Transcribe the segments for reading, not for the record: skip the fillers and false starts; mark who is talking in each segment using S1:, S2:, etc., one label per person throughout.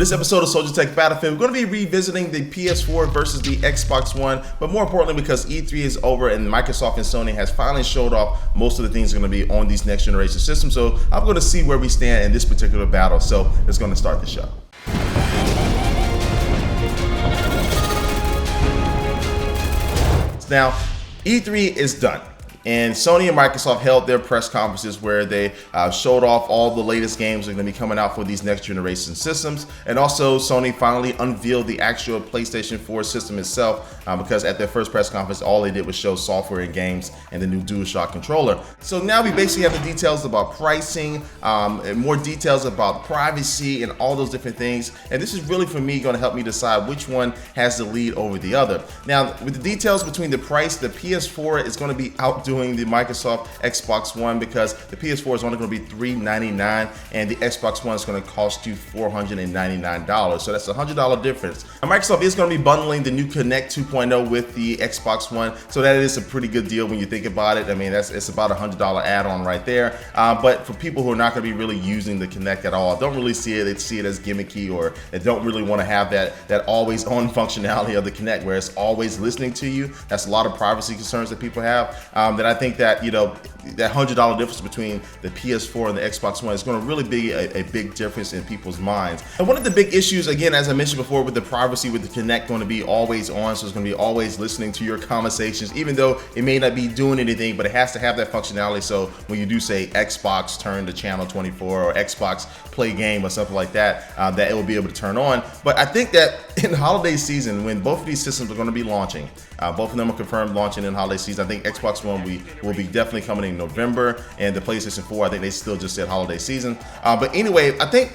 S1: this episode of Soldier Tech Battlefield, we're going to be revisiting the PS4 versus the Xbox One, but more importantly because E3 is over and Microsoft and Sony has finally showed off most of the things that are going to be on these next generation systems. So I'm going to see where we stand in this particular battle. So it's going to start the show. Now, E3 is done. And Sony and Microsoft held their press conferences where they showed off all the latest games that are going to be coming out for these next generation systems. And also Sony finally unveiled the actual PlayStation 4 system itself because at their first press conference, all they did was show software and games and the new DualShock controller. So now we basically have the details about pricing, and more details about privacy and all those different things. And this is really, for me, going to help me decide which one has the lead over the other. Now, with the details between the price, the PS4 is going to be outdoing the Microsoft Xbox One because the PS4 is only going to be $399 and the Xbox One is going to cost you $499. So that's a $100 difference. And Microsoft is going to be bundling the new Kinect 2.0 with the Xbox One, so that is a pretty good deal when you think about it. I mean, it's about a $100 add-on right there. But for people who are not going to be really using the Kinect at all, don't really see it. They see it as gimmicky, or they don't really want to have that always-on functionality of the Kinect where it's always listening to you. That's a lot of privacy concerns that people have. That I think that, that $100 difference between the PS4 and the Xbox One is going to really be a big difference in people's minds. And one of the big issues, again, as I mentioned before, with the privacy with the Kinect going to be always on, so it's going to be always listening to your conversations, even though it may not be doing anything, but it has to have that functionality. So when you do say Xbox turn to channel 24 or Xbox play game or something like that, that it will be able to turn on. But I think that in the holiday season, when both of these systems are going to be launching, both of them are confirmed launching in holiday season. I think Xbox One will be definitely coming in November, and the PlayStation 4, I think they still just said holiday season. But anyway, I think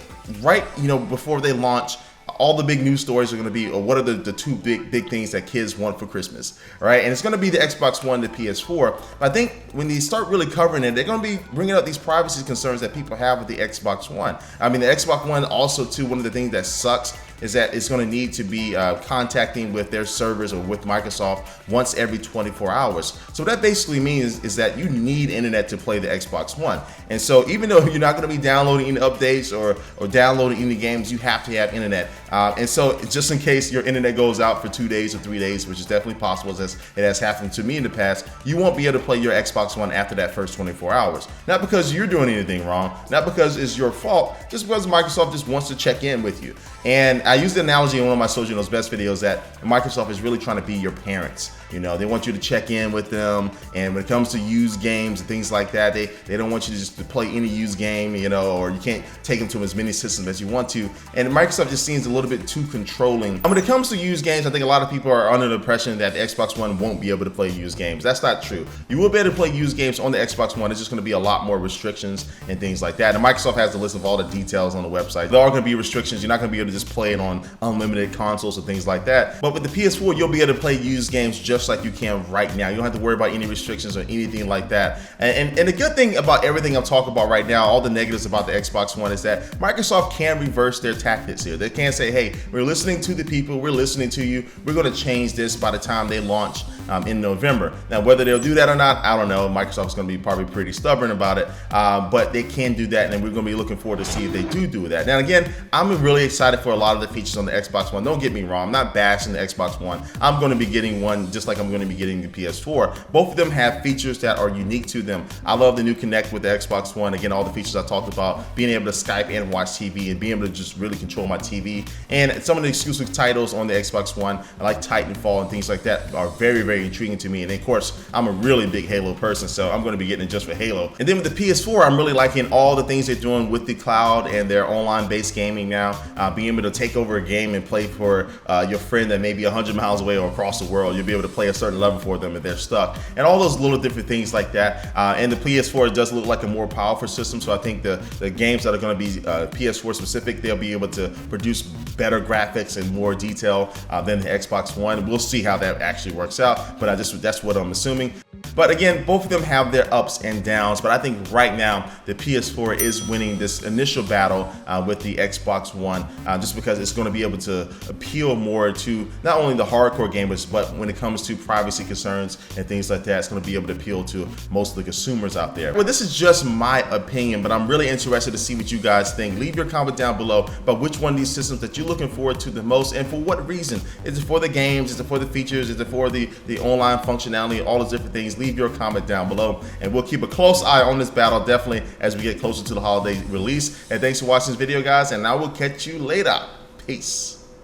S1: before they launch, all the big news stories are going to be, or what are the two big things that kids want for Christmas, right? And it's going to be the Xbox One, the PS4. But I think when they start really covering it, they're going to be bringing up these privacy concerns that people have with the Xbox One. I mean, the Xbox One also, too, one of the things that sucks is that it's going to need to be contacting with their servers or with Microsoft once every 24 hours. So what that basically means is that you need internet to play the Xbox One. And so even though you're not going to be downloading any updates or downloading any games, you have to have internet. And so just in case your internet goes out for 2 days or 3 days, which is definitely possible, as it has happened to me in the past, you won't be able to play your Xbox One after that first 24 hours. Not because you're doing anything wrong, not because it's your fault, just because Microsoft just wants to check in with you. And I use the analogy in one of my Soldier Knows Best videos that Microsoft is really trying to be your parents. They want you to check in with them, and when it comes to used games and things like that, they don't want you to just to play any used game, or you can't take them to as many systems as you want to. And Microsoft just seems a little bit too controlling. When it comes to used games, I think a lot of people are under the impression that the Xbox One won't be able to play used games. That's not true. You will be able to play used games on the Xbox One. It's just going to be a lot more restrictions and things like that. And Microsoft has a list of all the details on the website. There are going to be restrictions. You're not going to be able to just play it on unlimited consoles and things like that. But with the PS4, you'll be able to play used games just like you can right now. You don't have to worry about any restrictions or anything like that. And the good thing about everything I'm talking about right now, all the negatives about the Xbox One, is that Microsoft can reverse their tactics here. They can say, hey, we're listening to the people, we're listening to you, we're going to change this by the time they launch in November. Now, whether they'll do that or not, I don't know. Microsoft's going to be probably pretty stubborn about it, but they can do that, and we're going to be looking forward to see if they do that. Now, again, I'm really excited for a lot of the features on the Xbox One. Don't get me wrong. I'm not bashing the Xbox One. I'm going to be getting one just like I'm going to be getting the PS4. Both of them have features that are unique to them. I love the new Kinect with the Xbox One. Again, all the features I talked about, being able to Skype and watch TV and being able to just really control my TV. And some of the exclusive titles on the Xbox One, like Titanfall and things like that, are very, very intriguing to me. And of course, I'm a really big Halo person, so I'm going to be getting it just for Halo. And then with the PS4, I'm really liking all the things they're doing with the cloud and their online-based gaming now. Being able to take over a game and play for your friend that may be 100 miles away or across the world. You'll be able to play a certain level for them if they're stuck. And all those little different things like that. And the PS4 does look like a more powerful system, so I think the games that are going to be PS4 specific, they'll be able to produce better graphics and more detail than the Xbox One. We'll see how that actually works out. but that's what I'm assuming. But again, both of them have their ups and downs, but I think right now the PS4 is winning this initial battle with the Xbox One, just because it's going to be able to appeal more to not only the hardcore gamers, but when it comes to privacy concerns and things like that, it's going to be able to appeal to most of the consumers out there. Well, this is just my opinion, but I'm really interested to see what you guys think. Leave your comment down below about which one of these systems that you're looking forward to the most, and for what reason. Is it for the games? Is it for the features? Is it for the online functionality? All those different things. Leave your comment down below, and we'll keep a close eye on this battle definitely as we get closer to the holiday release. And thanks for watching this video, guys, and I will catch you later. Peace.